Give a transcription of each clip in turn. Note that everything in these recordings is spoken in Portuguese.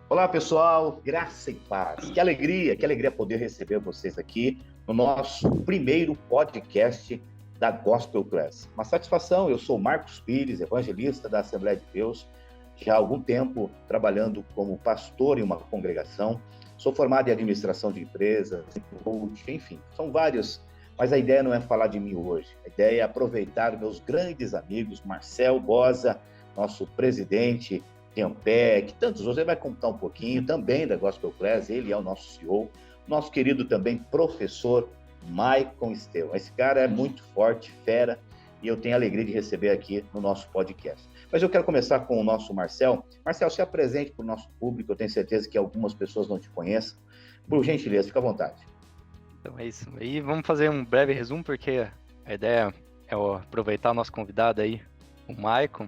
Olá, pessoal, graça e paz. Que alegria poder receber vocês aqui no nosso primeiro podcast da Gospel Class. Uma satisfação, eu sou Marcos Pires, evangelista da Assembleia de Deus, já há algum tempo trabalhando como pastor em uma congregação. Sou formado em administração de empresas, coach, enfim, são vários, mas a ideia não é falar de mim hoje. A ideia é aproveitar meus grandes amigos, Marcel Bosa, nosso presidente, Tempec, tantos outros. Ele vai contar um pouquinho também da Gospel Class, ele é o nosso CEO, nosso querido também professor Maicon Estevão. Esse cara é muito forte, fera, e eu tenho a alegria de receber aqui no nosso podcast. Mas eu quero começar com o nosso Marcel. Marcel, se apresente para o nosso público, eu tenho certeza que algumas pessoas não te conheçam. Por gentileza, fica à vontade. Então é isso. E vamos fazer um breve resumo, porque a ideia é aproveitar o nosso convidado aí, o Maicon.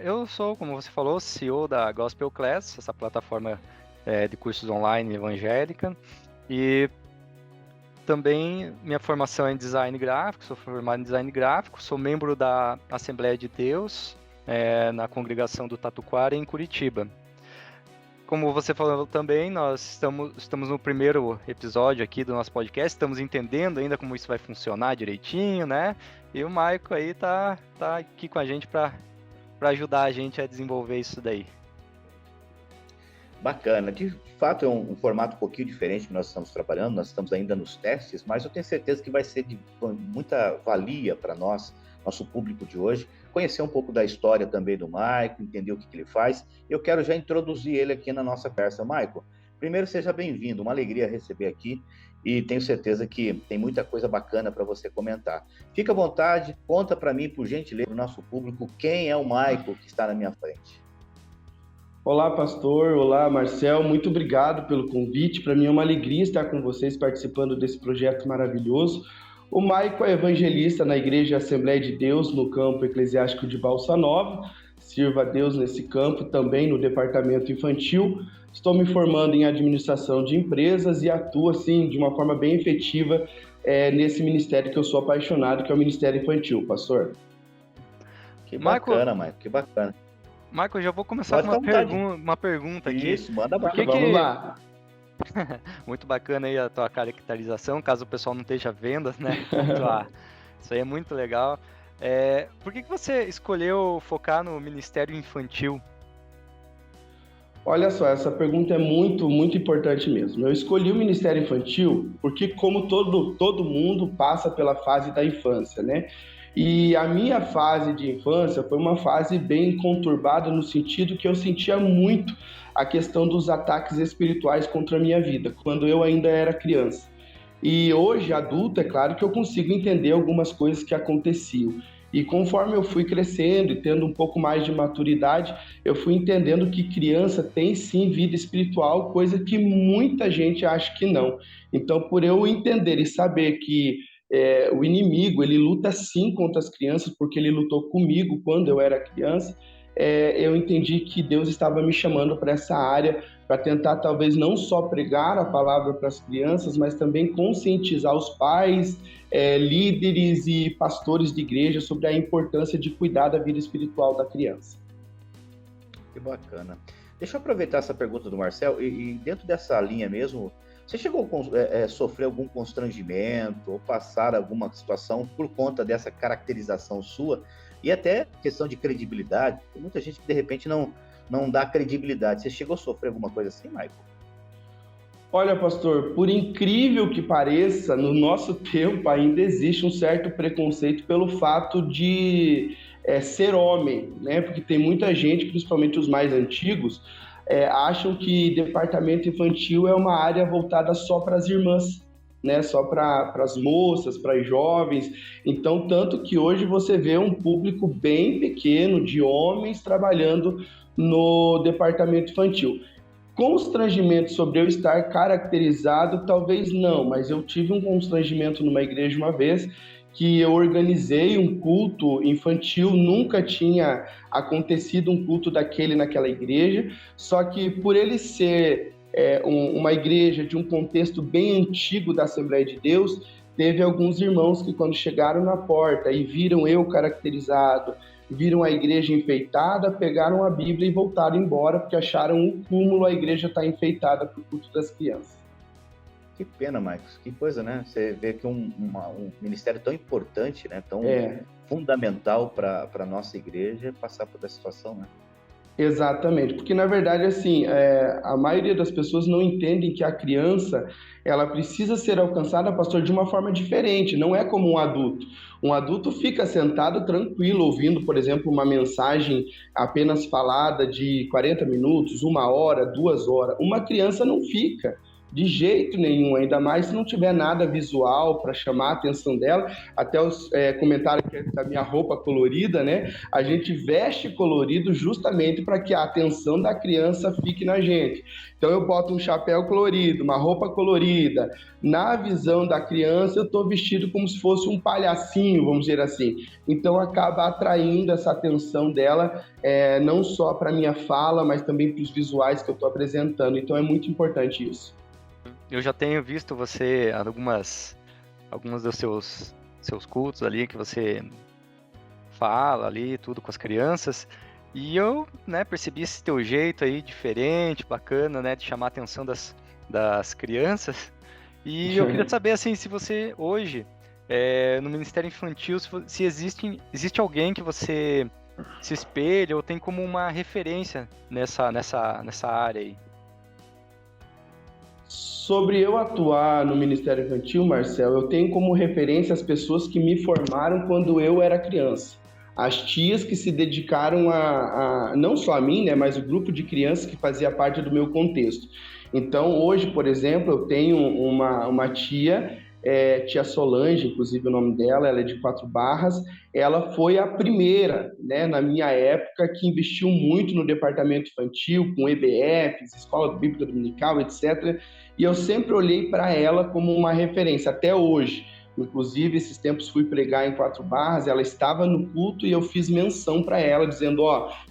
Eu sou, como você falou, CEO da Gospel Class, essa plataforma de cursos online evangélica, e também minha formação é em design gráfico, sou formado em design gráfico, sou membro da Assembleia de Deus, na congregação do Tatuquara, em Curitiba. Como você falou também, nós estamos no primeiro episódio aqui do nosso podcast, estamos entendendo ainda como isso vai funcionar direitinho, né? E o Maicon aí tá aqui com a gente para ajudar a gente a desenvolver isso daí. Bacana. De fato, é um formato um pouquinho diferente que nós estamos trabalhando, nós estamos ainda nos testes, mas eu tenho certeza que vai ser de muita valia para nós, nosso público de hoje, conhecer um pouco da história também do Maicon, entender o que ele faz. Eu quero já introduzir ele aqui na nossa conversa. Maicon, primeiro, seja bem-vindo, uma alegria receber aqui e tenho certeza que tem muita coisa bacana para você comentar. Fica à vontade, conta para mim, por gentileza, para o nosso público, quem é o Maicon que está na minha frente. Olá, pastor. Olá, Marcel. Muito obrigado pelo convite. Para mim é uma alegria estar com vocês participando desse projeto maravilhoso. O Maicon é evangelista na Igreja Assembleia de Deus, no campo eclesiástico de Balsa Nova. Sirvo a Deus nesse campo, também no departamento infantil. Estou me formando em administração de empresas e atuo, assim, de uma forma bem efetiva nesse ministério que eu sou apaixonado, que é o Ministério Infantil, pastor. Que bacana, Maicon, que bacana. Maicon, já vou começar com uma pergunta aqui. Isso, manda bala. Vamos lá. Muito bacana aí a tua caracterização, caso o pessoal não esteja vendo, né? Isso aí é muito legal. Por que você escolheu focar no Ministério Infantil? Olha só, essa pergunta é muito, muito importante mesmo. Eu escolhi o Ministério Infantil porque, como todo mundo passa pela fase da infância, né? E a minha fase de infância foi uma fase bem conturbada no sentido que eu sentia muito a questão dos ataques espirituais contra a minha vida, quando eu ainda era criança. E hoje, adulto, é claro que eu consigo entender algumas coisas que aconteciam. E conforme eu fui crescendo e tendo um pouco mais de maturidade, eu fui entendendo que criança tem sim vida espiritual, coisa que muita gente acha que não. Então, por eu entender e saber que o inimigo, ele luta sim contra as crianças, porque ele lutou comigo quando eu era criança, eu entendi que Deus estava me chamando para essa área, para tentar talvez não só pregar a palavra para as crianças, mas também conscientizar os pais, líderes e pastores de igreja sobre a importância de cuidar da vida espiritual da criança. Que bacana. Deixa eu aproveitar essa pergunta do Marcel e dentro dessa linha mesmo, você chegou a sofrer algum constrangimento ou passar alguma situação por conta dessa caracterização sua e até questão de credibilidade? Tem muita gente que de repente não dá credibilidade. Você chegou a sofrer alguma coisa assim, Maicon? Olha, pastor, por incrível que pareça, no nosso tempo ainda existe um certo preconceito pelo fato de ser homem, né? Porque tem muita gente, principalmente os mais antigos, acham que departamento infantil é uma área voltada só para as irmãs, né? Só para as moças, para os jovens. Então, tanto que hoje você vê um público bem pequeno de homens trabalhando no departamento infantil. Constrangimento sobre eu estar caracterizado, talvez não, mas eu tive um constrangimento numa igreja uma vez que eu organizei um culto infantil, nunca tinha acontecido um culto naquela igreja, só que por ele ser uma igreja de um contexto bem antigo da Assembleia de Deus, teve alguns irmãos que quando chegaram na porta e viram eu caracterizado, viram a igreja enfeitada, pegaram a Bíblia e voltaram embora, porque acharam um cúmulo a igreja estar enfeitada para o culto das crianças. Que pena, Marcos. Que coisa, né? Você vê que um ministério tão importante, né? Tão fundamental para a nossa igreja passar por essa situação, né? Exatamente, porque na verdade assim, a maioria das pessoas não entendem que a criança ela precisa ser alcançada, pastor, de uma forma diferente, não é como um adulto. Um adulto fica sentado tranquilo, ouvindo, por exemplo, uma mensagem apenas falada de 40 minutos, 1 hora, 2 horas. Uma criança não fica. De jeito nenhum, ainda mais se não tiver nada visual para chamar a atenção dela. Até os comentários da minha roupa colorida, né? A gente veste colorido justamente para que a atenção da criança fique na gente. Então eu boto um chapéu colorido, uma roupa colorida. Na visão da criança, eu estou vestido como se fosse um palhacinho, vamos dizer assim. Então acaba atraindo essa atenção dela, não só para a minha fala, mas também para os visuais que eu estou apresentando. Então é muito importante isso. Eu já tenho visto você, algumas dos seus cultos ali, que você fala ali, tudo com as crianças, e eu, né, percebi esse teu jeito aí diferente, bacana, né, de chamar a atenção das crianças, e eu queria saber, assim, se você hoje, no Ministério Infantil, se existe alguém que você se espelha ou tem como uma referência nessa área aí. Sobre eu atuar no Ministério Infantil, Marcel, eu tenho como referência as pessoas que me formaram quando eu era criança. As tias que se dedicaram não só a mim, né, mas o grupo de crianças que fazia parte do meu contexto. Então, hoje, por exemplo, eu tenho uma tia, tia Solange, inclusive o nome dela, ela é de 4 Barras. Ela foi a primeira, né, na minha época, que investiu muito no departamento infantil, com EBFs, Escola Bíblica Dominical, etc. E eu sempre olhei para ela como uma referência, até hoje. Inclusive, esses tempos fui pregar em 4 Barras, ela estava no culto e eu fiz menção para ela, dizendo,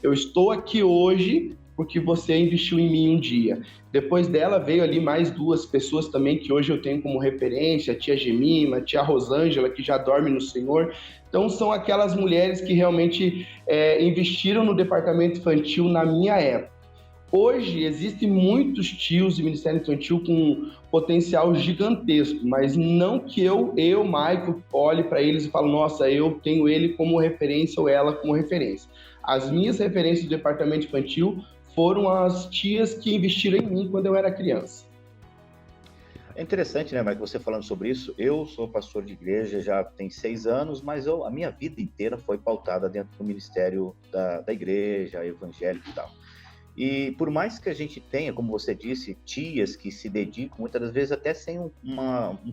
eu estou aqui hoje porque você investiu em mim um dia. Depois dela veio ali mais 2 pessoas também que hoje eu tenho como referência, a tia Gemima, a tia Rosângela, que já dorme no Senhor. Então são aquelas mulheres que realmente investiram no departamento infantil na minha época. Hoje existem muitos tios de Ministério Infantil com potencial gigantesco, mas não que eu Michael, olhe para eles e falo, nossa, eu tenho ele como referência ou ela como referência. As minhas referências do departamento infantil foram as tias que investiram em mim quando eu era criança. É interessante, né, Mike, você falando sobre isso. Eu sou pastor de igreja já tem 6 anos, mas a minha vida inteira foi pautada dentro do ministério da igreja, evangélico e tal. E por mais que a gente tenha, como você disse, tias que se dedicam, muitas das vezes até sem um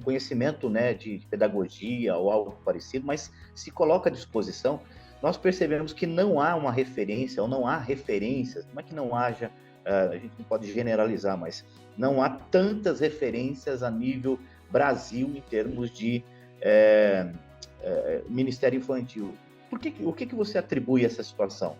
conhecimento, né, de pedagogia ou algo parecido, mas se coloca à disposição, nós percebemos que não há uma referência, ou não há referências, não é que não haja, a gente não pode generalizar, mas não há tantas referências a nível Brasil em termos de ministério infantil. O que você atribui a essa situação?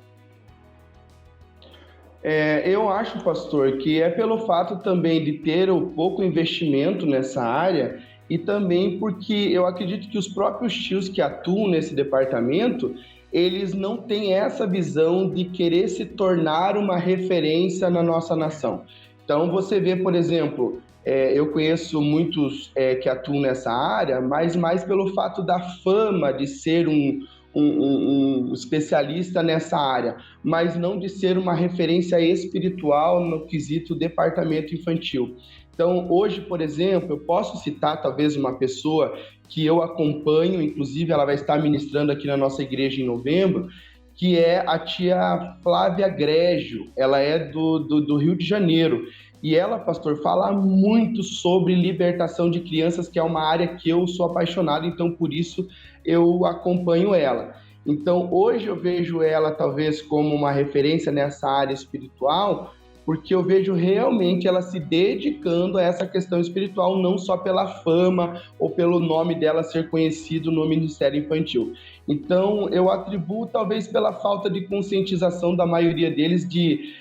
Eu acho, pastor, que é pelo fato também de ter o pouco investimento nessa área e também porque eu acredito que os próprios tios que atuam nesse departamento, eles não têm essa visão de querer se tornar uma referência na nossa nação. Então, você vê, por exemplo, eu conheço muitos que atuam nessa área, mas mais pelo fato da fama de ser um especialista nessa área, mas não de ser uma referência espiritual no quesito departamento infantil. Então, hoje, por exemplo, eu posso citar talvez uma pessoa que eu acompanho, inclusive ela vai estar ministrando aqui na nossa igreja em novembro, que é a tia Flávia Grégio. Ela é do Rio de Janeiro. E ela, pastor, fala muito sobre libertação de crianças, que é uma área que eu sou apaixonado, então por isso eu acompanho ela. Então, hoje eu vejo ela talvez como uma referência nessa área espiritual, porque eu vejo realmente ela se dedicando a essa questão espiritual, não só pela fama ou pelo nome dela ser conhecido no Ministério Infantil. Então, eu atribuo talvez pela falta de conscientização da maioria deles de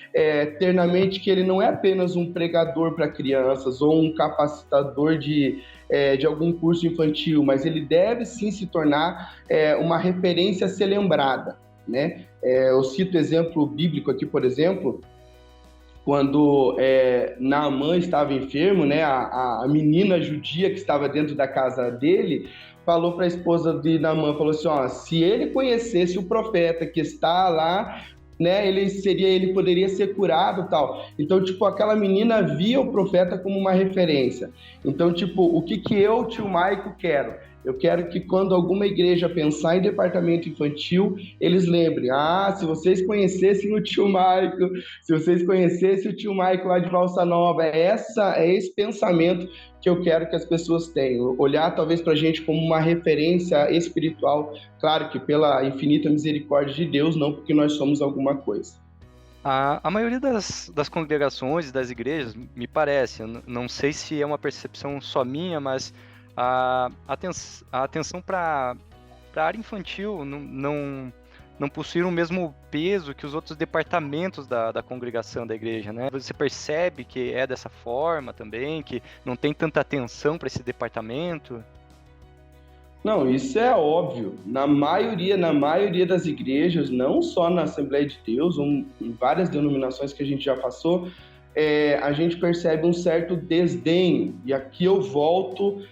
ter na mente que ele não é apenas um pregador para crianças ou um capacitador de de algum curso infantil, mas ele deve sim se tornar uma referência a ser lembrada, né? Eu cito exemplo bíblico aqui, por exemplo, quando Naamã estava enfermo, né, a menina judia que estava dentro da casa dele falou para a esposa de Naamã, falou assim, ó, se ele conhecesse o profeta que está lá, né, ele poderia ser curado, tal. Então, tipo, aquela menina via o profeta como uma referência. Então, tipo, o que eu, tio Maico, quero? Eu quero que quando alguma igreja pensar em departamento infantil, eles lembrem, se vocês conhecessem o tio Maico, se vocês conhecessem o tio Maico lá de Valsa Nova, é esse pensamento que eu quero que as pessoas tenham. Olhar talvez para a gente como uma referência espiritual, claro que pela infinita misericórdia de Deus, não porque nós somos alguma coisa. A maioria das congregações e das igrejas, me parece, eu não sei se é uma percepção só minha, mas a atenção para a área infantil não possuir o mesmo peso que os outros departamentos da congregação da igreja, né? Você percebe que é dessa forma também, que não tem tanta atenção para esse departamento? Não, isso é óbvio. Na maioria das igrejas, não só na Assembleia de Deus, em várias denominações que a gente já passou, a gente percebe um certo desdém. E aqui eu volto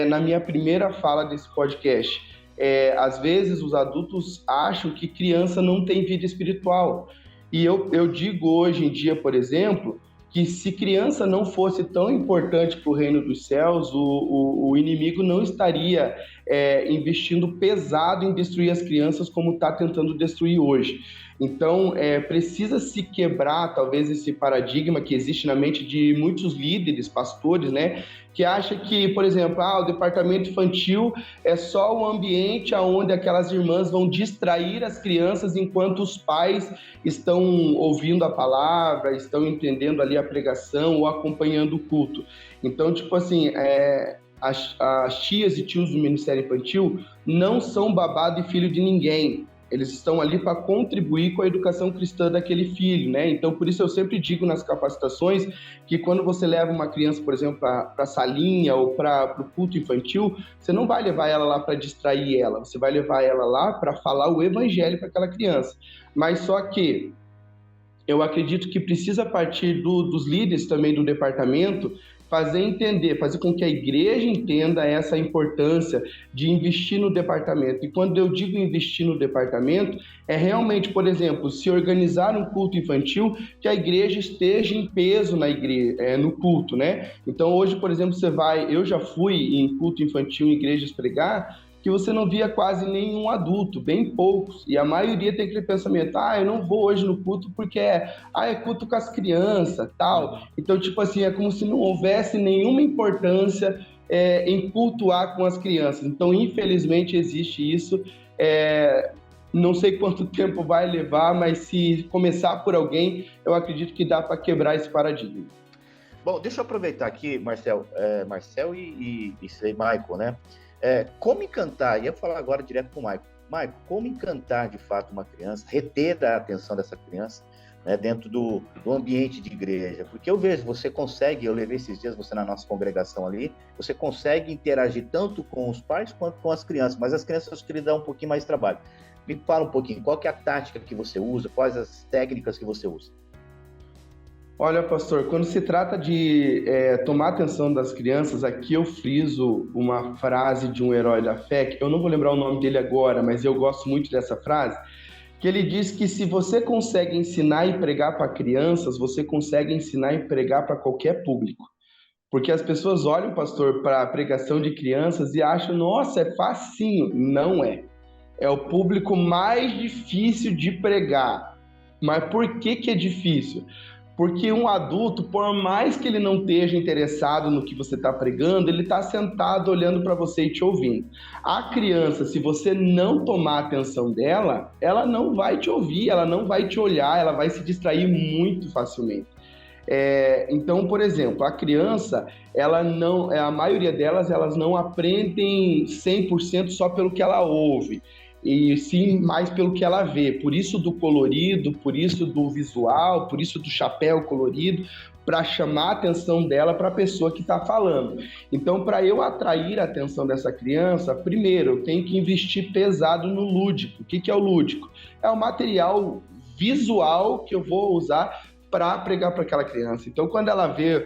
na minha primeira fala desse podcast. Às vezes os adultos acham que criança não tem vida espiritual. E eu digo hoje em dia, por exemplo, que se criança não fosse tão importante para o reino dos céus, o inimigo não estaria investindo pesado em destruir as crianças como está tentando destruir hoje. Então, precisa se quebrar, talvez, esse paradigma que existe na mente de muitos líderes, pastores, né? Que acham que, por exemplo, o departamento infantil é só um ambiente onde aquelas irmãs vão distrair as crianças enquanto os pais estão ouvindo a palavra, estão entendendo ali a pregação ou acompanhando o culto. Então, tipo assim, as tias e tios do Ministério Infantil não são babado e filho de ninguém. Eles estão ali para contribuir com a educação cristã daquele filho, né? Então, por isso eu sempre digo nas capacitações que quando você leva uma criança, por exemplo, para a salinha ou para o culto infantil, você não vai levar ela lá para distrair ela, você vai levar ela lá para falar o evangelho para aquela criança. Mas só que eu acredito que precisa partir dos líderes também do departamento fazer com que a igreja entenda essa importância de investir no departamento. E quando eu digo investir no departamento, é realmente, por exemplo, se organizar um culto infantil, que a igreja esteja em peso no culto, né? Então hoje, por exemplo, eu já fui em culto infantil em igrejas pregar, que você não via quase nenhum adulto, bem poucos, e a maioria tem aquele pensamento, eu não vou hoje no culto porque é culto com as crianças, tal. Então, tipo assim, é como se não houvesse nenhuma importância em cultuar com as crianças. Então, infelizmente, existe isso. Não sei quanto tempo vai levar, mas se começar por alguém, eu acredito que dá para quebrar esse paradigma. Bom, deixa eu aproveitar aqui, Marcel e Michael, né? Como encantar, ia falar agora direto com o Michael. Michael, como encantar de fato uma criança, reter a atenção dessa criança, né, dentro do ambiente de igreja? Porque eu vejo, você consegue, eu levei esses dias você na nossa congregação ali, você consegue interagir tanto com os pais quanto com as crianças, mas as crianças acho que lhe dão um pouquinho mais de trabalho. Me fala um pouquinho, qual que é a tática que você usa, quais as técnicas que você usa? Olha, pastor, quando se trata de tomar a atenção das crianças, aqui eu friso uma frase de um herói da fé, que eu não vou lembrar o nome dele agora, mas eu gosto muito dessa frase, que ele diz que se você consegue ensinar e pregar para crianças, você consegue ensinar e pregar para qualquer público. Porque as pessoas olham, pastor, para a pregação de crianças e acham, nossa, é facinho. Não é. É o público mais difícil de pregar. Mas por que é difícil? Porque um adulto, por mais que ele não esteja interessado no que você está pregando, ele está sentado olhando para você e te ouvindo. A criança, se você não tomar a atenção dela, ela não vai te ouvir, ela não vai te olhar, ela vai se distrair muito facilmente. Então, por exemplo, a criança, a maioria delas, elas não aprendem 100% só pelo que ela ouve. e sim mais pelo que ela vê. Por isso do colorido, por isso do visual, por isso do chapéu colorido, para chamar a atenção dela para a pessoa que está falando. Então, para eu atrair a atenção dessa criança, primeiro, eu tenho que investir pesado no lúdico. O que é o lúdico? É o material visual que eu vou usar para pregar para aquela criança. Então, quando ela vê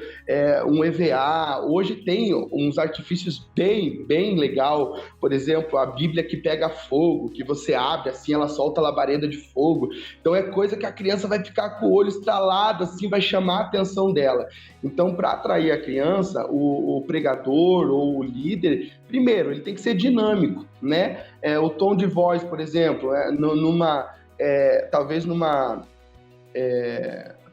um EVA, hoje tem uns artifícios bem legal, por exemplo, a Bíblia que pega fogo, que você abre assim, ela solta a labareda de fogo. Então, é coisa que a criança vai ficar com o olho estralado, assim, vai chamar a atenção dela. Então, para atrair a criança, o pregador ou o líder, primeiro, ele tem que ser dinâmico, né? O tom de voz, por exemplo, talvez numa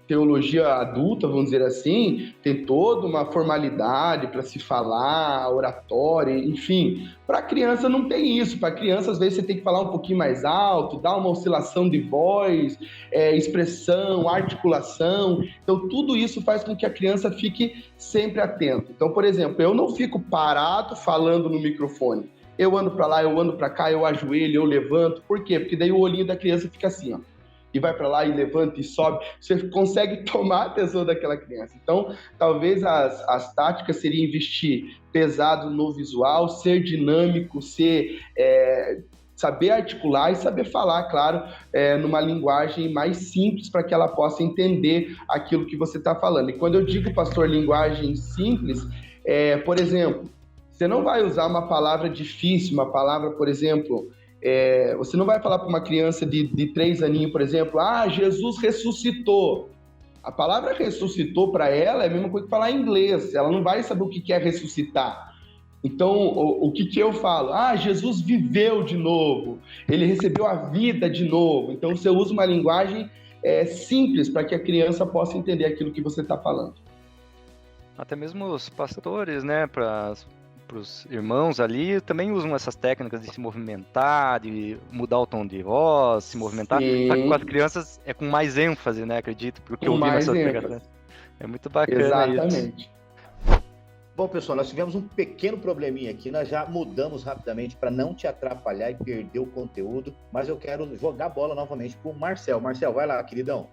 teologia adulta, vamos dizer assim, tem toda uma formalidade para se falar, oratória, enfim. Para a criança não tem isso. Para a criança, às vezes, você tem que falar um pouquinho mais alto, dar uma oscilação de voz, expressão, articulação. Então, tudo isso faz com que a criança fique sempre atenta. Então, por exemplo, eu não fico parado falando no microfone. Eu ando para lá, eu ando para cá, eu ajoelho, eu levanto. Por quê? Porque daí o olhinho da criança fica assim, ó. E vai para lá e levanta e sobe, você consegue tomar a atenção daquela criança. Então, talvez as táticas seriam investir pesado no visual, ser dinâmico, saber articular e saber falar, claro, numa linguagem mais simples para que ela possa entender aquilo que você está falando. E quando eu digo, pastor, linguagem simples, por exemplo, você não vai usar uma palavra difícil, uma palavra, por exemplo... você não vai falar para uma criança de 3 aninhos, por exemplo, Jesus ressuscitou. A palavra ressuscitou para ela é a mesma coisa que falar em inglês. Ela não vai saber o que é ressuscitar. Então, o que eu falo? Jesus viveu de novo. Ele recebeu a vida de novo. Então, você usa uma linguagem simples para que a criança possa entender aquilo que você está falando. Até mesmo os pastores, né, para os irmãos ali, também usam essas técnicas de se movimentar, de mudar o tom de voz, se movimentar. Sim. Só que com as crianças é com mais ênfase, né? Acredito, porque eu vi nessas pregações. É muito bacana. Exatamente. Isso. Bom, pessoal, nós tivemos um pequeno probleminha aqui, nós já mudamos rapidamente para não te atrapalhar e perder o conteúdo, mas eu quero jogar a bola novamente para o Marcel. Marcel, vai lá, queridão.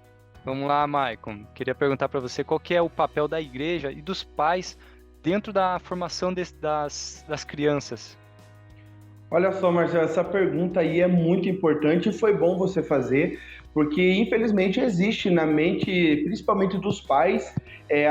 Vamos lá, Maicon. Queria perguntar para você qual que é o papel da igreja e dos pais dentro da formação das crianças. Olha só, Marcelo, essa pergunta aí é muito importante e foi bom você fazer, porque infelizmente existe na mente, principalmente dos pais,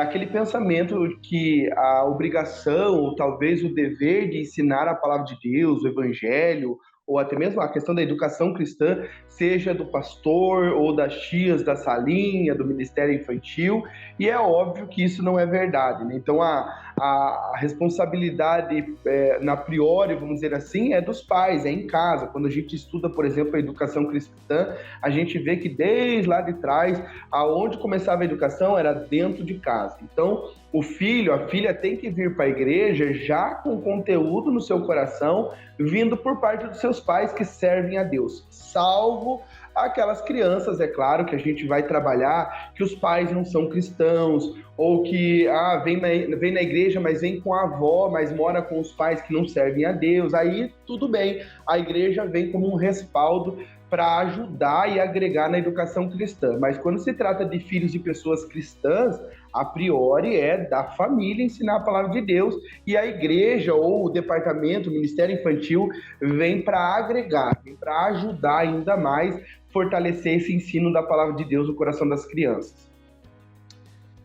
aquele pensamento que a obrigação, ou talvez o dever de ensinar a palavra de Deus, o evangelho, ou até mesmo a questão da educação cristã, seja do pastor ou das tias da salinha, do ministério infantil, e é óbvio que isso não é verdade, né? Então, a responsabilidade, na priori, vamos dizer assim, é dos pais, é em casa. Quando a gente estuda, por exemplo, a educação cristã, a gente vê que desde lá de trás, aonde começava a educação era dentro de casa. Então, o filho, a filha tem que vir para a igreja já com conteúdo no seu coração, vindo por parte dos seus pais que servem a Deus, salvo aquelas crianças, é claro, que a gente vai trabalhar, que os pais não são cristãos, ou que vem na igreja, mas vem com a avó, mas mora com os pais que não servem a Deus, aí tudo bem, a igreja vem como um respaldo para ajudar e agregar na educação cristã. Mas quando se trata de filhos de pessoas cristãs, a priori é da família ensinar a palavra de Deus, e a igreja ou o departamento, o ministério infantil, vem para agregar, vem para ajudar ainda mais, fortalecer esse ensino da palavra de Deus no coração das crianças.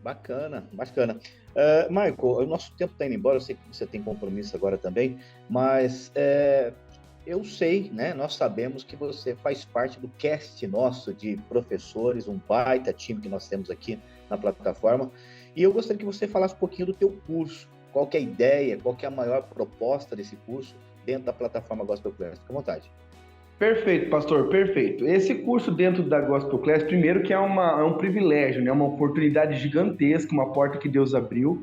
Bacana, bacana. Michael, o nosso tempo está indo embora, eu sei que você tem compromisso agora também, mas eu sei, né? Nós sabemos que você faz parte do cast nosso de professores, um baita time que nós temos aqui na plataforma, e eu gostaria que você falasse um pouquinho do teu curso, qual que é a ideia, qual que é a maior proposta desse curso dentro da plataforma Gospel Class. Fique à vontade. Perfeito, pastor, perfeito. Esse curso dentro da Gospel Class, primeiro que é um privilégio, né? Uma oportunidade gigantesca, uma porta que Deus abriu,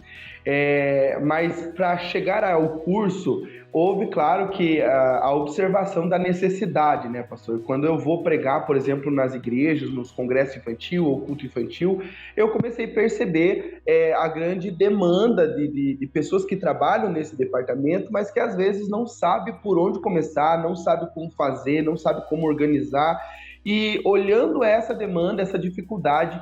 mas para chegar ao curso, houve, claro, que a observação da necessidade, né, pastor? Quando eu vou pregar, por exemplo, nas igrejas, nos congressos infantil ou culto infantil, eu comecei a perceber a grande demanda de pessoas que trabalham nesse departamento, mas que às vezes não sabe por onde começar, não sabe como fazer, não sabe como organizar. E olhando essa demanda, essa dificuldade,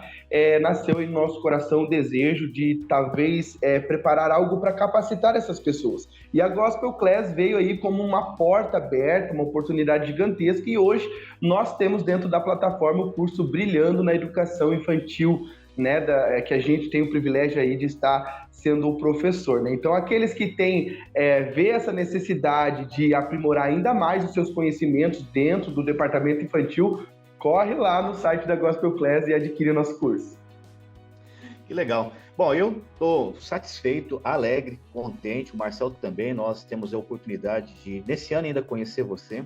nasceu em nosso coração o desejo de talvez preparar algo para capacitar essas pessoas. E a Gospel Class veio aí como uma porta aberta, uma oportunidade gigantesca, e hoje nós temos dentro da plataforma o curso Brilhando na Educação Infantil, né, que a gente tem o privilégio aí de estar sendo o professor, né? Então, aqueles que têm, vê essa necessidade de aprimorar ainda mais os seus conhecimentos dentro do departamento infantil, corre lá no site da Gospel Class e adquire o nosso curso. Que legal. Bom, eu estou satisfeito, alegre, contente, o Marcel também. Nós temos a oportunidade de, nesse ano, ainda conhecer você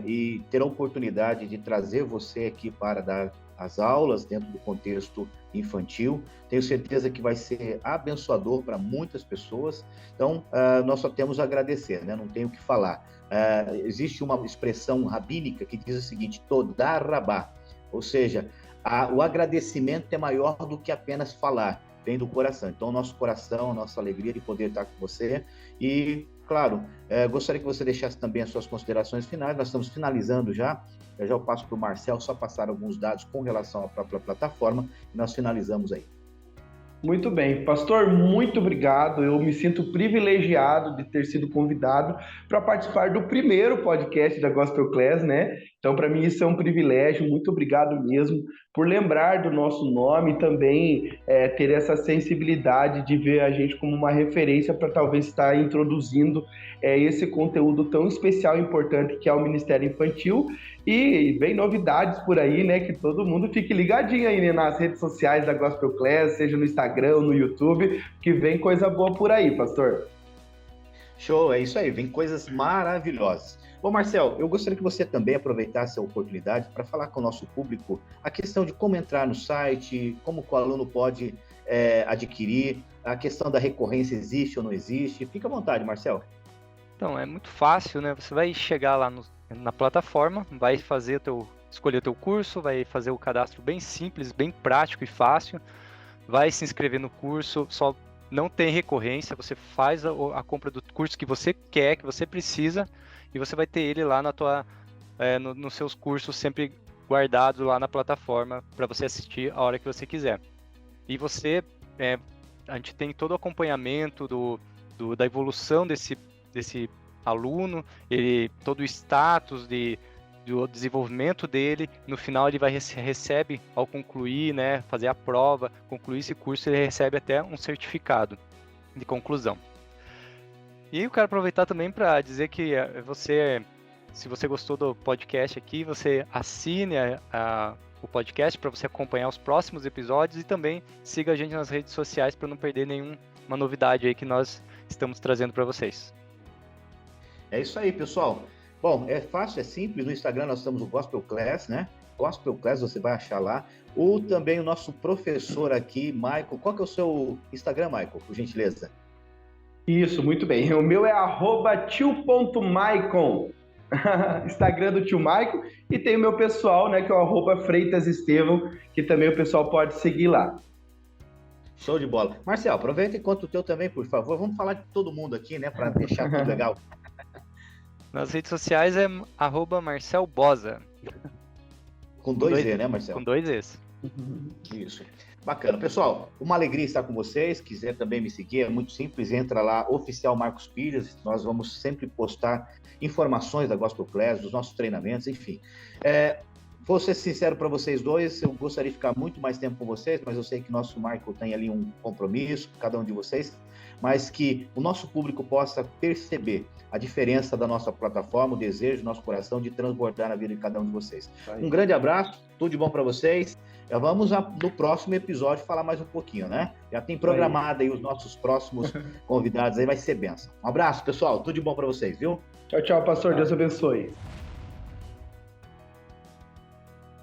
e ter a oportunidade de trazer você aqui para dar as aulas dentro do contexto infantil. Tenho certeza que vai ser abençoador para muitas pessoas. Então, nós só temos a agradecer, né? Não tenho o que falar. Existe uma expressão rabínica que diz o seguinte: Todá Rabá, ou seja, o agradecimento é maior do que apenas falar, vem do coração. Então, nosso coração, nossa alegria de poder estar com você. E, claro, gostaria que você deixasse também as suas considerações finais. Nós estamos finalizando já. Eu já passo para o Marcel só passar alguns dados com relação à própria plataforma e nós finalizamos aí. Muito bem, pastor, muito obrigado. Eu me sinto privilegiado de ter sido convidado para participar do primeiro podcast da Gospel Class, né? Então, para mim, isso é um privilégio. Muito obrigado mesmo por lembrar do nosso nome e também ter essa sensibilidade de ver a gente como uma referência para talvez estar introduzindo esse conteúdo tão especial e importante que é o Ministério Infantil. E vem novidades por aí, né? Que todo mundo fique ligadinho aí, né, nas redes sociais da Gospel Class, seja no Instagram, no YouTube, que vem coisa boa por aí, pastor. Show, é isso aí, vem coisas maravilhosas. Bom, Marcel, eu gostaria que você também aproveitasse a oportunidade para falar com o nosso público a questão de como entrar no site, como o aluno pode adquirir, a questão da recorrência existe ou não existe. Fica à vontade, Marcel. Então, é muito fácil, né? Você vai chegar lá na plataforma, vai escolher o teu curso, vai fazer o cadastro bem simples, bem prático e fácil, vai se inscrever no curso, só não tem recorrência, você faz a compra do curso que você quer, que você precisa, e você vai ter ele lá nos seus cursos sempre guardados lá na plataforma para você assistir a hora que você quiser. E a gente tem todo o acompanhamento da evolução desse aluno, todo o status do desenvolvimento dele. No final ele recebe, ao concluir, né, fazer a prova, concluir esse curso, ele recebe até um certificado de conclusão. E eu quero aproveitar também para dizer que se você gostou do podcast aqui, você assine o podcast para você acompanhar os próximos episódios e também siga a gente nas redes sociais para não perder nenhuma novidade aí que nós estamos trazendo para vocês. É isso aí, pessoal. Bom, é fácil, é simples. No Instagram nós estamos o Gospel Class, né? Gospel Class, você vai achar lá. Ou também o nosso professor aqui, Michael. Qual que é o seu Instagram, Michael, por gentileza? Isso, muito bem. O meu é @tio.maicon. Instagram do tio Maicon. E tem o meu pessoal, né, que é o @FreitasEstevão, que também o pessoal pode seguir lá. Show de bola. Marcel, aproveita e conta o teu também, por favor. Vamos falar de todo mundo aqui, né, para deixar tudo legal. Nas redes sociais é @MarcelBosa. Com dois E, né, Marcel? Com 2 Es. Isso. Bacana. Pessoal, uma alegria estar com vocês. Quiser também me seguir, é muito simples. Entra lá, Oficial Marcos Pires. Nós vamos sempre postar informações da Gospel Class, dos nossos treinamentos, enfim. Vou ser sincero para vocês dois, eu gostaria de ficar muito mais tempo com vocês, mas eu sei que nosso Michael tem ali um compromisso, cada um de vocês, mas que o nosso público possa perceber a diferença da nossa plataforma, o desejo do nosso coração de transbordar na vida de cada um de vocês. Um grande abraço, tudo de bom para vocês. Já vamos no próximo episódio falar mais um pouquinho, né? Já tem programado aí os nossos próximos convidados aí, vai ser benção. Um abraço, pessoal, tudo de bom para vocês, viu? Tchau, tchau, pastor, Deus abençoe.